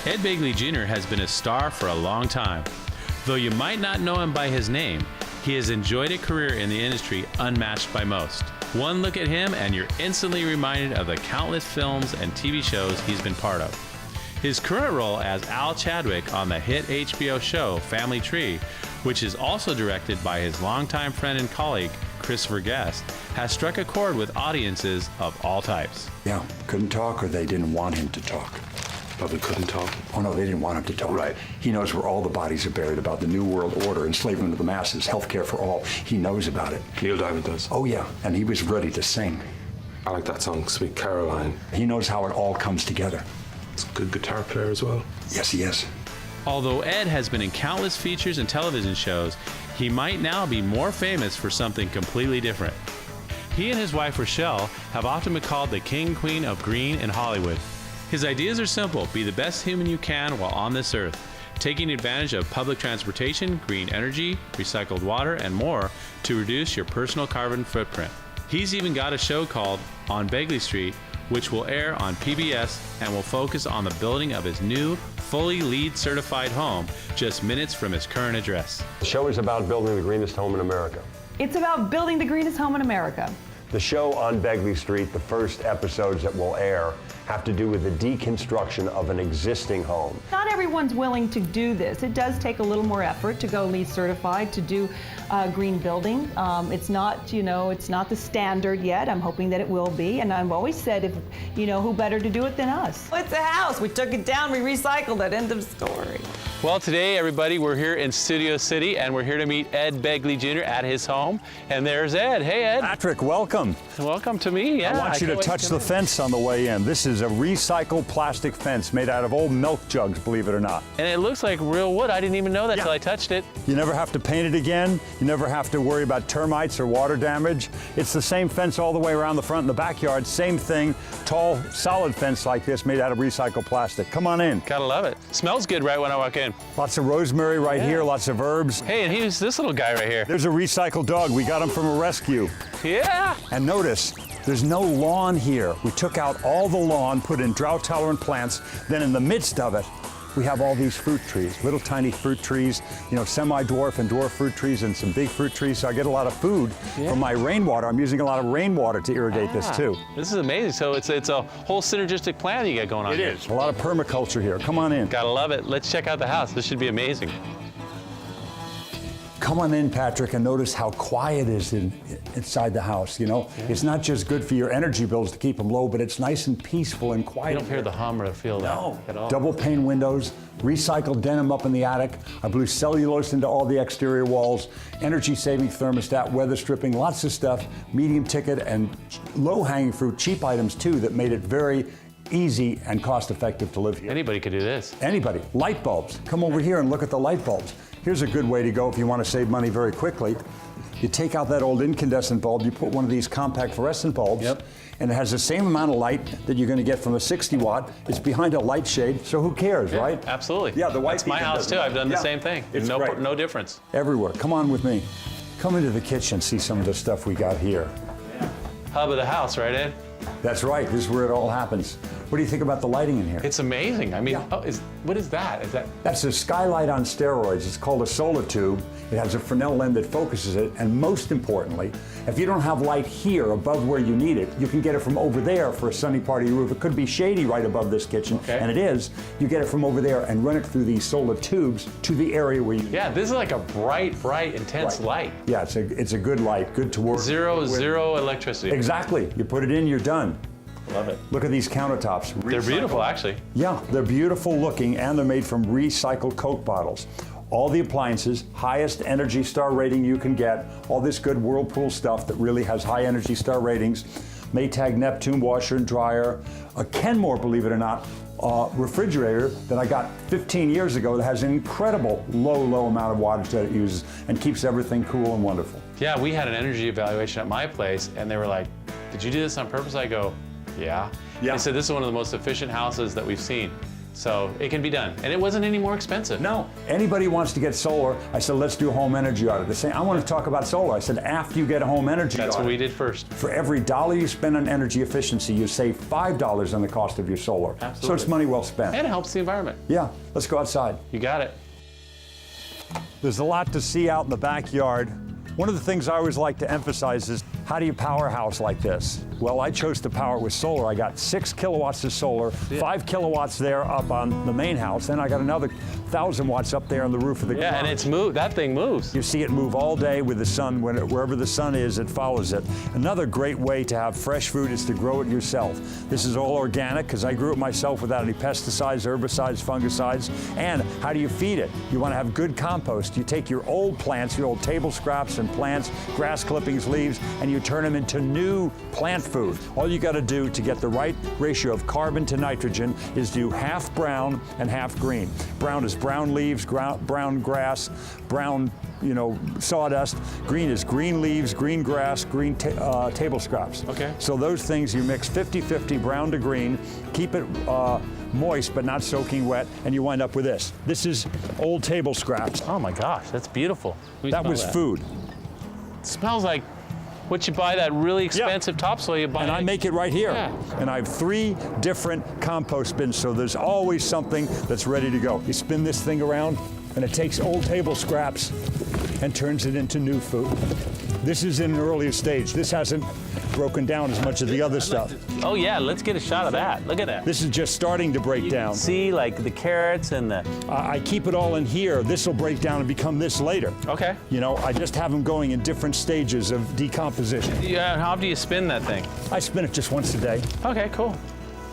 Ed Begley Jr. has been a star for a long time. Though you might not know him by his name, he has enjoyed a career in the industry unmatched by most. One look at him and you're instantly reminded of the countless films and TV shows he's been part of. His current role as Al Chadwick on the hit HBO show Family Tree, which is also directed by his longtime friend and colleague, Christopher Guest, has struck a chord with audiences of all types. Yeah, couldn't talk or they didn't want him to talk. Probably couldn't talk. Oh no, they didn't want him to talk. Right. He knows where all the bodies are buried, about the New World Order, enslavement of the masses, healthcare for all. He knows about it. Neil Diamond does. Oh yeah, and he was ready to sing. I like that song, Sweet Caroline. He knows how it all comes together. He's a good guitar player as well. Yes, he is. Although Ed has been in countless features and television shows, he might now be more famous for something completely different. He and his wife Rochelle have often been called the king queen of green in Hollywood. His ideas are simple: be the best human you can while on this earth, taking advantage of public transportation, green energy, recycled water, and more to reduce your personal carbon footprint. He's even got a show called On Begley Street, which will air on PBS and will focus on the building of his new, fully LEED certified home just minutes from his current address. The show is about building the greenest home in America. It's about building the greenest home in America. The show On Begley Street, the first episodes that will air, have to do with the deconstruction of an existing home. Not everyone's willing to do this. It does take a little more effort to go LEED certified, to do green building. It's not, it's not the standard yet. I'm hoping that it will be. And I've always said, who better to do it than us? It's a house. We took it down, we recycled it. End of story. Well, today, everybody, we're here in Studio City, and we're here to meet Ed Begley Jr. at his home. And there's Ed. Hey, Ed. Patrick, welcome. Welcome to me. Yeah, I want you to touch the fence on the way in. This is a recycled plastic fence made out of old milk jugs, believe it or not. And it looks like real wood. I didn't even know that till I touched it. You never have to paint it again. You never have to worry about termites or water damage. It's the same fence all the way around the front and the backyard. Same thing, tall, solid fence like this made out of recycled plastic. Come on in. Gotta love it. Smells good right when I walk in. Lots of rosemary right here, lots of herbs. Hey, and here's this little guy right here. There's a recycled dog. We got him from a rescue. Yeah. And notice, there's no lawn here. We took out all the lawn, put in drought-tolerant plants. Then in the midst of it, we have all these fruit trees, little tiny fruit trees, semi-dwarf and dwarf fruit trees and some big fruit trees. So I get a lot of food from my rainwater. I'm using a lot of rainwater to irrigate this too. This is amazing. So it's a whole synergistic plan you got going on here. It is. A lot of permaculture here. Come on in. Gotta love it. Let's check out the house. This should be amazing. Come on in, Patrick, and notice how quiet it is inside the house, It's not just good for your energy bills to keep them low, but it's nice and peaceful and quiet. You don't hear the hum or feel that at all. Double pane windows, recycled denim up in the attic. I blew cellulose into all the exterior walls, energy-saving thermostat, weather stripping, lots of stuff, medium ticket and low-hanging fruit, cheap items too, that made it very easy and cost-effective to live here. Anybody could do this. Anybody. Light bulbs. Come over here and look at the light bulbs. Here's a good way to go if you want to save money very quickly. You take out that old incandescent bulb, you put one of these compact fluorescent bulbs, and it has the same amount of light that you're going to get from a 60 watt. It's behind a light shade, so who cares, right? Absolutely. Yeah, the white That's my house too. I've done the same thing. It's great. No difference. Everywhere. Come on with me. Come into the kitchen, see some of the stuff we got here. Hub of the house, right, Ed? That's right. This is where it all happens. What do you think about the lighting in here? It's amazing. I mean, what is that? That's a skylight on steroids. It's called a solar tube. It has a Fresnel lens that focuses it, and most importantly, if you don't have light here above where you need it, you can get it from over there for a sunny part of your roof. It could be shady right above this kitchen, and it is. You get it from over there and run it through these solar tubes to the area where you need it. Yeah, this is like a bright, intense light. Yeah, it's a good light, good to work. Zero electricity. Exactly. You put it in, you're done. Love it. Look at these countertops. They're beautiful, actually. Yeah, they're beautiful looking, and they're made from recycled Coke bottles. All the appliances, highest Energy Star rating you can get, all this good Whirlpool stuff that really has high Energy Star ratings, Maytag Neptune washer and dryer, a Kenmore, believe it or not, refrigerator that I got 15 years ago that has an incredible low amount of wattage that it uses and keeps everything cool and wonderful. Yeah, we had an energy evaluation at my place, and they were like, "Did you do this on purpose?" I go, "Yeah." They said, "This is one of the most efficient houses that we've seen." So it can be done. And it wasn't any more expensive. No, anybody wants to get solar, I said, let's do home energy audit. They say, I want to talk about solar. I said, after you get a home energy That's audit. what we did first. For every dollar you spend on energy efficiency, you save $5 on the cost of your solar. Absolutely. So it's money well spent. And it helps the environment. Yeah, let's go outside. You got it. There's a lot to see out in the backyard. One of the things I always like to emphasize is, how do you power a house like this? Well, I chose to power it with solar. I got 6 kilowatts of solar, 5 kilowatts there up on the main house, then I got another 1,000 watts up there on the roof of the garage. Yeah, and it's that thing moves. You see it move all day with the sun. Wherever the sun is, it follows it. Another great way to have fresh food is to grow it yourself. This is all organic because I grew it myself without any pesticides, herbicides, fungicides. And how do you feed it? You want to have good compost. You take your old plants, your old table scraps and plants, grass clippings, leaves, and you turn them into new plant food. All you got to do to get the right ratio of carbon to nitrogen is do half brown and half green. Brown is brown leaves, brown grass, brown sawdust. Green is green leaves, green grass, green table scraps. Okay. So those things you mix 50-50 brown to green, keep it moist but not soaking wet, and you wind up with this. This is old table scraps. Oh my gosh, that's beautiful. That was food. It smells like what you buy, that really expensive topsoil you buy. And I make it right here. Yeah. And I have 3 different compost bins, so there's always something that's ready to go. You spin this thing around, and it takes old table scraps and turns it into new food. This is in an earlier stage. This hasn't broken down as much as the other stuff. Oh yeah, let's get a shot of that. Look at that. This is just starting to break down. See, like the carrots and the... I keep it all in here. This will break down and become this later. Okay. I just have them going in different stages of decomposition. Yeah, how do you spin that thing? I spin it just once a day. Okay, cool.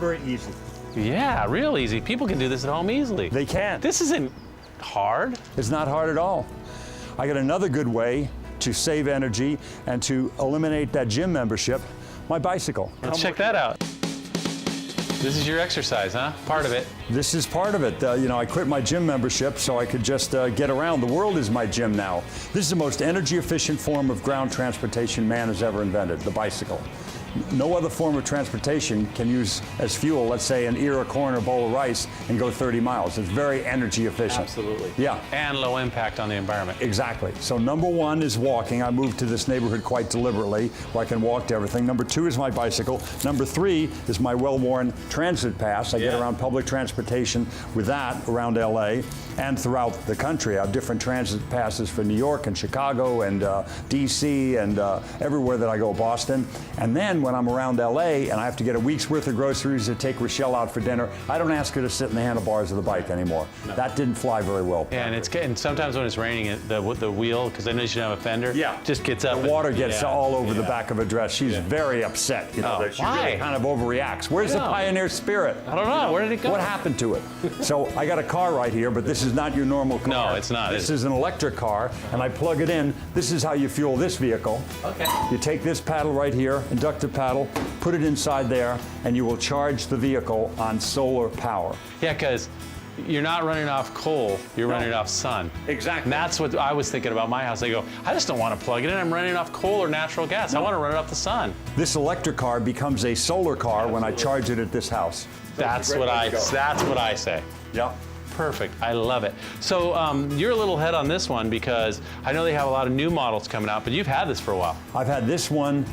Very easy. Yeah, real easy. People can do this at home easily. They can. This isn't hard. It's not hard at all. I got another good way to save energy and to eliminate that gym membership, my bicycle. Let's check that out. This is your exercise, huh? Part of it. This is part of it. I quit my gym membership so I could just get around. The world is my gym now. This is the most energy efficient form of ground transportation man has ever invented, the bicycle. No other form of transportation can use as fuel, let's say, an ear of corn or bowl of rice and go 30 miles. It's very energy efficient. Absolutely. Yeah. And low impact on the environment. Exactly. So number 1 is walking. I moved to this neighborhood quite deliberately where I can walk to everything. Number 2 is my bicycle. Number 3 is my well-worn transit pass. I get around public transportation with that around LA and throughout the country. I have different transit passes for New York and Chicago and DC and everywhere that I go, Boston. And then when I'm around LA and I have to get a week's worth of groceries to take Rochelle out for dinner, I don't ask her to sit in the handlebars of the bike anymore. No. That didn't fly very well. Yeah, and sometimes when it's raining, the wheel, because I know she doesn't have a fender, just gets up. The water gets all over the back of her dress. She's very upset. That she really kind of overreacts. Where's the pioneer spirit? I don't know. Where did it go? What happened to it? So I got a car right here, but this is not your normal car. No, it's not. This is an electric car, and I plug it in. This is how you fuel this vehicle. Okay. You take this paddle right here, inductive paddle, put it inside there, and you will charge the vehicle on solar power. Yeah, because you're not running off coal, you're running off sun. Exactly. And that's what I was thinking about my house. I go, I just don't want to plug it in. I'm running off coal or natural gas. I want to run it off the sun. This electric car becomes a solar car when I charge it at this house. That's what I say. Yeah. Perfect. I love it. So you're a little ahead on this one because I know they have a lot of new models coming out, but you've had this for a while. I've had this one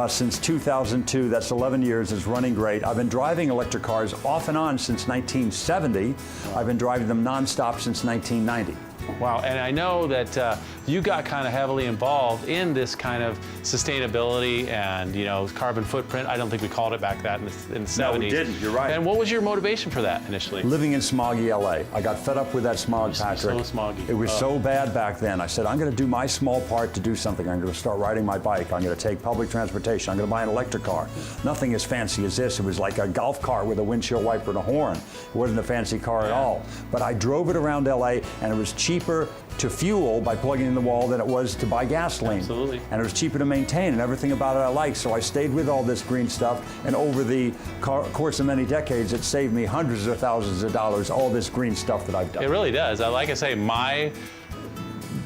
since 2002. That's 11 years. It's running great. I've been driving electric cars off and on since 1970. I've been driving them nonstop since 1990. Wow, and I know that you got kind of heavily involved in this kind of sustainability and, carbon footprint. I don't think we called it back that in the 70s. No, we didn't. You're right. And what was your motivation for that initially? Living in smoggy LA. I got fed up with that smog, Patrick. So smoggy. It was so bad back then. I said, I'm going to do my small part to do something. I'm going to start riding my bike. I'm going to take public transportation. I'm going to buy an electric car. Nothing as fancy as this. It was like a golf cart with a windshield wiper and a horn. It wasn't a fancy car at all. But I drove it around LA, and it was cheaper to fuel by plugging in the wall than it was to buy gasoline. Absolutely. And it was cheaper to maintain, and everything about it I liked. So I stayed with all this green stuff, and over the course of many decades, it saved me hundreds of thousands of dollars, all this green stuff that I've done. It really does. Like I say, my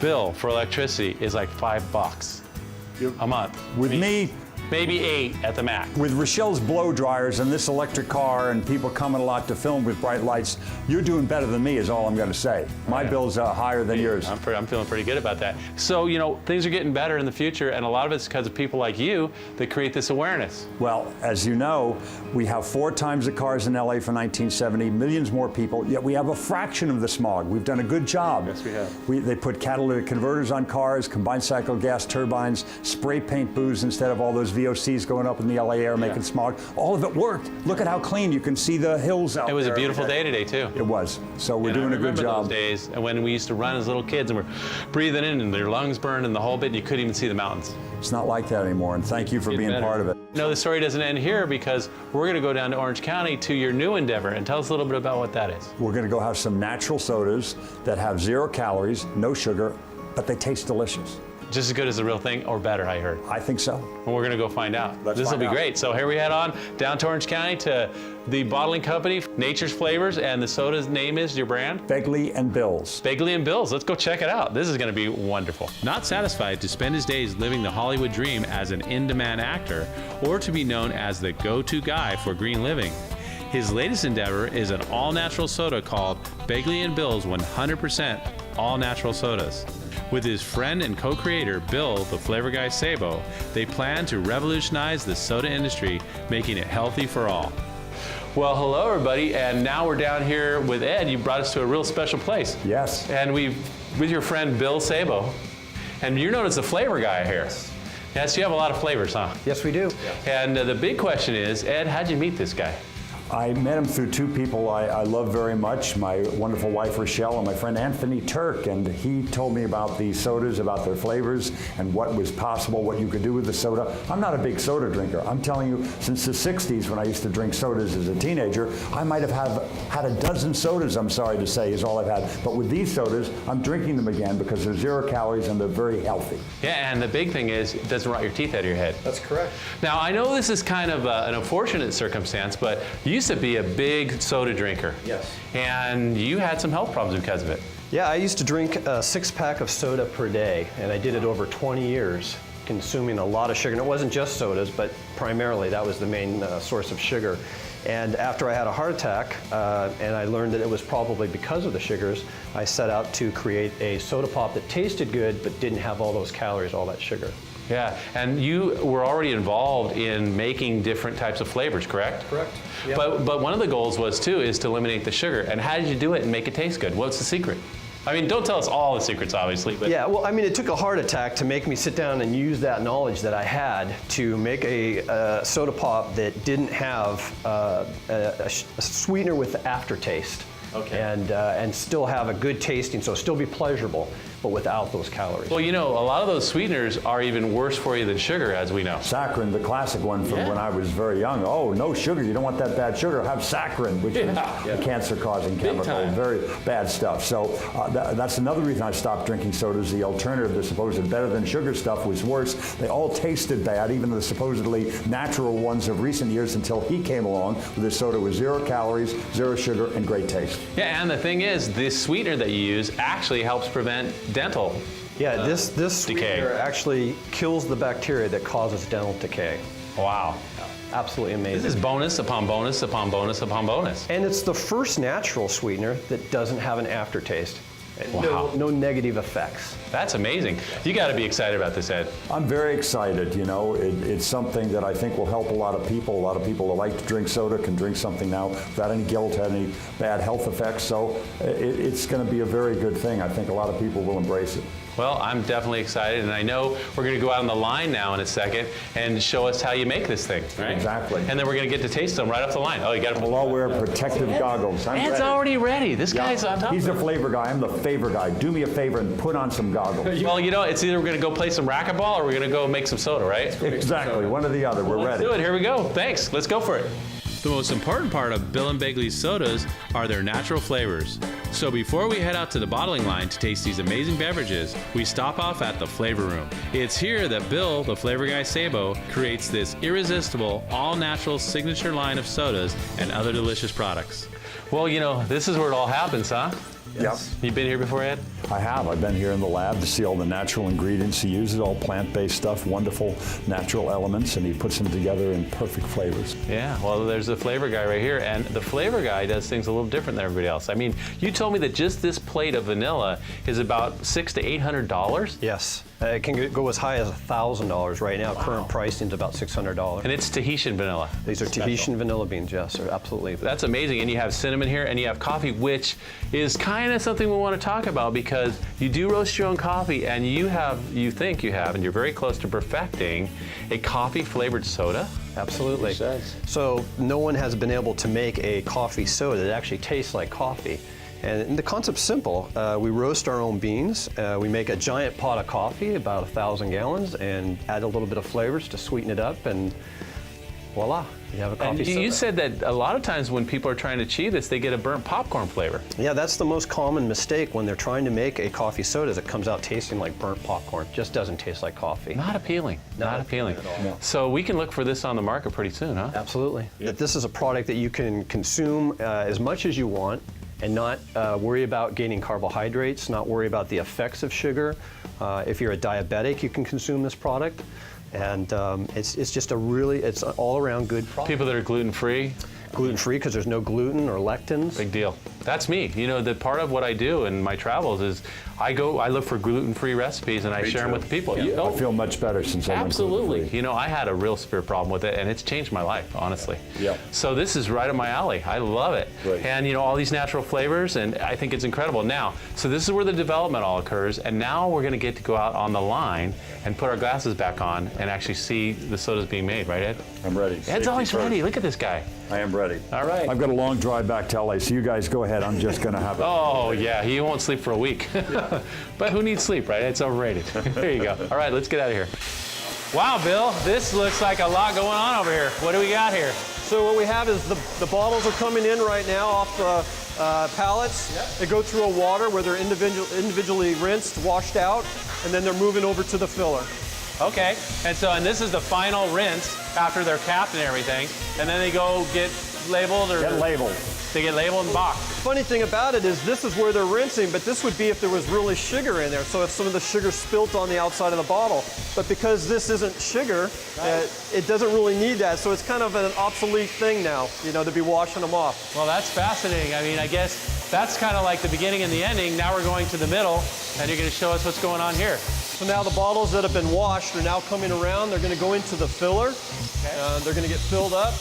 bill for electricity is like $5 a month. With me, maybe 8 at the max. With Rochelle's blow dryers and this electric car and people coming a lot to film with bright lights, you're doing better than me is all I'm going to say. My bill's higher than yours. I'm feeling pretty good about that. So, you know, things are getting better in the future, and a lot of it's because of people like you that create this awareness. Well, as you know, we have 4 times the cars in LA for 1970, millions more people, yet we have a fraction of the smog. We've done a good job. Yes, we have. They put catalytic converters on cars, combined cycle gas turbines, spray paint booths instead of all those VOCs going up in the LA air making smog. All of it worked. Look at how clean. You can see the hills out there. It was a beautiful day today, too. It was. So we're doing a good job. Those days when we used to run as little kids and we're breathing in and their lungs burned and the whole bit, and you couldn't even see the mountains. It's not like that anymore, and thank you for being part of it. No, the story doesn't end here because we're going to go down to Orange County to your new endeavor, and tell us a little bit about what that is. We're going to go have some natural sodas that have 0 calories, no sugar, but they taste delicious. Just as good as the real thing, or better, I heard. I think so. And we're going to go find out. This will be great. So here we head on down to Orange County to the bottling company, Nature's Flavors, and the soda's name is your brand? Begley and Bill's. Begley and Bill's. Let's go check it out. This is going to be wonderful. Not satisfied to spend his days living the Hollywood dream as an in-demand actor, or to be known as the go-to guy for green living, his latest endeavor is an all-natural soda called Begley and Bill's 100% all-natural sodas. With his friend and co-creator, Bill, the flavor guy Sabo, they plan to revolutionize the soda industry, making it healthy for all. Well, hello everybody, and now we're down here with Ed. You brought us to a real special place. Yes. And with your friend Bill Sabo, and you're known as the flavor guy here. Yes, you have a lot of flavors, huh? Yes, we do. And the big question is, Ed, how'd you meet this guy? I met him through 2 people I love very much, my wonderful wife Rochelle and my friend Anthony Turk, and he told me about these sodas, about their flavors, and what was possible, what you could do with the soda. I'm not a big soda drinker. I'm telling you, since the 60s when I used to drink sodas as a teenager, I might have had a dozen sodas, I'm sorry to say, is all I've had. But with these sodas, I'm drinking them again because they're 0 calories and they're very healthy. Yeah, and the big thing is, it doesn't rot your teeth out of your head. That's correct. Now, I know this is kind of an unfortunate circumstance, but you used to be a big soda drinker. Yes. And you had some health problems because of it. Yeah, I used to drink a 6-pack of soda per day, and I did it over 20 years, consuming a lot of sugar. And it wasn't just sodas, but primarily that was the main source of sugar. And after I had a heart attack, and I learned that it was probably because of the sugars, I set out to create a soda pop that tasted good, but didn't have all those calories, all that sugar. Yeah, and you were already involved in making different types of flavors, correct? Correct. Yep. But one of the goals was, too, is to eliminate the sugar. And how did you do it and make it taste good? What's the secret? I mean, don't tell us all the secrets, obviously. But Yeah, well, I mean, it took a heart attack to make me sit down and use that knowledge that I had to make a soda pop that didn't have a sweetener with aftertaste. Okay. And still have a good tasting, so still be pleasurable, but without those calories. well, you know, a lot of those sweeteners are even worse for you than sugar, as we know. Saccharin, the classic one from Yeah. when I was very young. Oh, no sugar. You don't want that bad sugar. Have saccharin, which is a cancer-causing chemical. time. Very bad stuff. So that's another reason I stopped drinking sodas. The alternative, the supposed better than sugar stuff, was worse. They all tasted bad, even the supposedly natural ones of recent years, until he came along with his soda with 0 calories, 0 sugar, and great taste. Yeah, and the thing is, this sweetener that you use actually helps prevent dental. Yeah, this decay. sweetener actually kills the bacteria that causes dental decay. Wow. Absolutely amazing. This is bonus upon bonus upon bonus upon bonus. And it's the first natural sweetener that doesn't have an aftertaste. Wow. No negative effects. That's amazing. You got to be excited about this, Ed. I'm very excited. You know, it's something that I think will help a lot of people. A lot of people that like to drink soda can drink something now without any guilt, any bad health effects. So it's going to be a very good thing. I think a lot of people will embrace it. Well, I'm definitely excited, and I know we're going to go out on the line now in a second and show us how you make this thing, right? Exactly. And then we're going to get to taste them right off the line. Oh, you got to. We'll all wear protective goggles. I'm Ed's ready. already ready. This guy's on top. He's the of it. flavor guy. I'm the favor guy. Do me a favor and put on some goggles. Well, you know, it's either we're going to go play some racquetball or we're going to go make some soda, right? Exactly. One or the other. We're Let's ready. do it. Here we go. Thanks. Let's go for it. The most important part of Bill and Begley's sodas are their natural flavors. So before we head out to the bottling line to taste these amazing beverages, we stop off at the flavor room. It's here that Bill, the flavor guy Sabo, creates this irresistible, all-natural signature line of sodas and other delicious products. Well, you know, this is where it all happens, huh? Yes. You been here before, Ed? I have. I've been here in the lab to see all the natural ingredients he uses, all plant-based stuff, wonderful natural elements, and he puts them together in perfect flavors. Yeah, well, there's the flavor guy right here, and the flavor guy does things a little different than everybody else. I mean, you told me that just this plate of vanilla is about $600 to $800? Yes. It can go as high as $1,000 right now. Wow. Current pricing is about $600. And it's Tahitian vanilla. These are Tahitian vanilla beans, yes, absolutely. That's amazing. And you have cinnamon here, and you have coffee, which is kind of something we want to talk about because you do roast your own coffee, and you think you have, and you're very close to perfecting a coffee-flavored soda. Absolutely. So no one has been able to make a coffee soda that actually tastes like coffee. And the concept's simple. We roast our own beans. We make a giant pot of coffee, about 1,000 gallons, and add a little bit of flavors to sweeten it up, and voila, you have a coffee soda. You said that a lot of times when people are trying to achieve this, they get a burnt popcorn flavor. Yeah, that's the most common mistake when they're trying to make a coffee soda, is it comes out tasting like burnt popcorn. It just doesn't taste like coffee. Not appealing. Not appealing at all. No. So we can look for this on the market pretty soon, huh? Absolutely. Yeah. This is a product that you can consume as much as you want, and not worry about gaining carbohydrates, not worry about the effects of sugar. If you're a diabetic, you can consume this product. And it's just it's an all-around good product. People that are gluten-free? Gluten-free because there's no gluten or lectins. Big deal. That's me. You know, the part of what I do in my travels is I look for gluten-free recipes and I share them with the people. Yeah. I feel much better since I went Absolutely. gluten-free. You know, I had a real severe problem with it, and it's changed my life, honestly. Yeah. So this is right up my alley. I love it. Right. And, you know, all these natural flavors, and I think it's incredible. Now, so this is where the development all occurs, and now we're going to get to go out on the line and put our glasses back on and actually see the sodas being made, right, Ed? I'm ready. Ed's Safety always first. ready. Look at this guy. I am ready. All right. I've got a long drive back to LA, so you guys go ahead. I'm just going to have it. Oh, yeah, he won't sleep for a week. But who needs sleep, right? It's overrated. There you go. All right, let's get out of here. Wow, Bill, this looks like a lot going on over here. What do we got here? So what we have is the bottles are coming in right now off the pallets. Yep. They go through a water where they're individually rinsed, washed out, and then they're moving over to the filler. Okay, and this is the final rinse after they're capped and everything, and then they go get labeled or... Get labeled. They get labeled and boxed. Funny thing about it is this is where they're rinsing, but this would be if there was really sugar in there. So if some of the sugar spilt on the outside of the bottle. But because this isn't sugar, it doesn't really need that. So it's kind of an obsolete thing now, you know, to be washing them off. Well, that's fascinating. I mean, I guess that's kind of like the beginning and the ending. Now we're going to the middle, and you're going to show us what's going on here. So now the bottles that have been washed are now coming around. They're going to go into the filler. Okay. They're going to get filled up.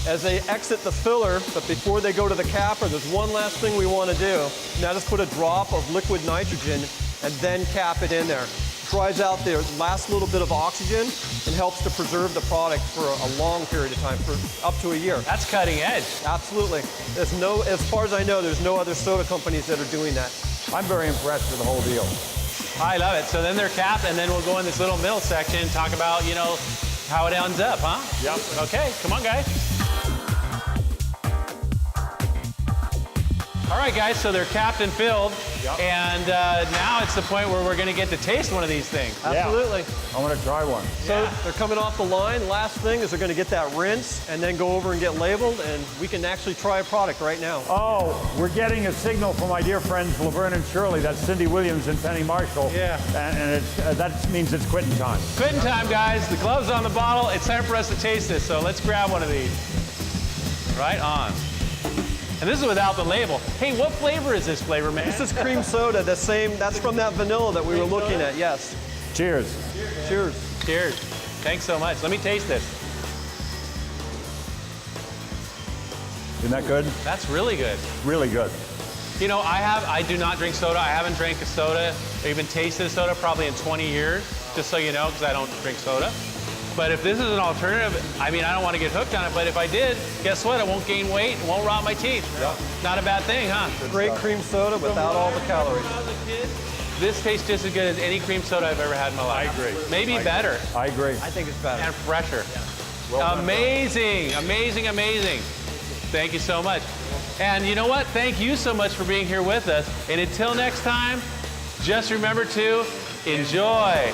As they exit the filler, but before they go to the capper, there's one last thing we want to do. Now just put a drop of liquid nitrogen and then cap it in there. Dries out the last little bit of oxygen and helps to preserve the product for a long period of time, for up to a year. That's cutting edge. Absolutely. As far as I know, there's no other soda companies that are doing that. I'm very impressed with the whole deal. I love it. So then they're capped, and then we'll go in this little middle section and talk about, you know, how it ends up, huh? Yep. Okay, come on, guys. All right, guys, so they're capped and filled, and now it's the point where we're going to get to taste one of these things. Absolutely. I want to try one. So they're coming off the line. Last thing is they're going to get that rinse and then go over and get labeled, and we can actually try a product right now. Oh, we're getting a signal from my dear friends Laverne and Shirley. That's Cindy Williams and Penny Marshall. Yeah. And that means it's quitting time. Quitting time, guys. The glove's on the bottle. It's time for us to taste this, so let's grab one of these. Right on. And this is without the label. Hey, what flavor is this flavor, man? This is cream soda, the same, that's from that vanilla that we were looking at, yes. Cheers. Cheers. Cheers. Thanks so much. Let me taste this. Isn't that good? That's really good. Really good. You know, I do not drink soda. I haven't drank a soda or even tasted a soda probably in 20 years, just so you know, because I don't drink soda. But if this is an alternative, I mean, I don't want to get hooked on it, but if I did, guess what? I won't gain weight, it won't rot my teeth. Yeah. Not a bad thing, huh? Great cream soda without all the calories. This tastes just as good as any cream soda I've ever had in my life. I agree. Maybe better. I agree. I think it's better. And fresher. Yeah. Well amazing, amazing, amazing. Thank you so much. And you know what? Thank you so much for being here with us. And until next time, just remember to enjoy.